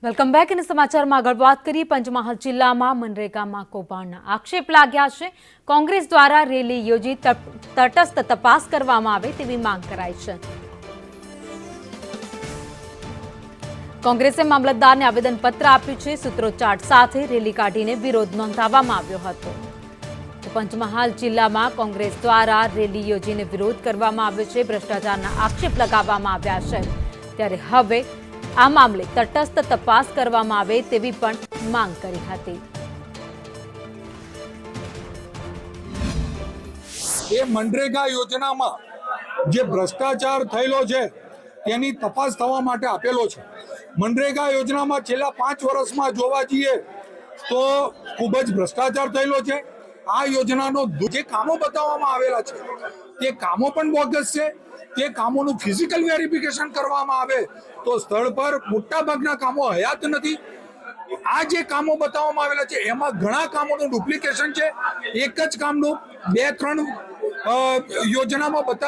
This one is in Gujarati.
Welcome back. અને સમાચારમાં આગળ વાત કરીએ. પંચમહાલ જિલ્લામાં મનરેગામાં કૌભાંડના આક્ષેપ લાગ્યા છે. કોંગ્રેસ દ્વારા રેલી યોજી તટસ્થ તપાસ કરવામાં આવે તેવી માંગ કરાઈ છે. કોંગ્રેસે મામલતદારને આવેદનપત્ર આપ્યું છે. સૂત્રોચ્ચાર સાથે રેલી કાઢીને વિરોધ નોંધાવવામાં આવ્યો હતો. પંચમહાલ જિલ્લામાં કોંગ્રેસ દ્વારા રેલી યોજીને વિરોધ કરવામાં આવ્યો છે. ભ્રષ્ટાચારના આક્ષેપ લગાવવામાં આવ્યા છે. ત્યારે હવે આ મામલે તટસ્થ તપાસ કરવામાં આવે તેવી પણ માંગ કરી હતી. એ મનરેગા યોજનામાં જે ભ્રષ્ટાચાર થયેલો છે તેની તપાસ થવા માટે આપેલો છે. મનરેગા યોજનામાં છેલ્લા 5 વર્ષમાં જોવા જઈએ તો ખૂબ જ ભ્રષ્ટાચાર થયેલો છે. આ યોજનાનો જે કામો બતાવવામાં આવેલા છે તે કામો પણ બોગસ છે. તે કામોનું ફિઝિકલ વેરિફિકેશન કરવામાં આવે તો સ્થળ પર મોટા ભાગના કામો હયાત નથી. આ જે કામો બતાવવામાં આવેલા છે એમાં ઘણા કામોનું ડુપ્લિકેશન છે. એક જ કામનું 2-3 યોજનામાં બતાવી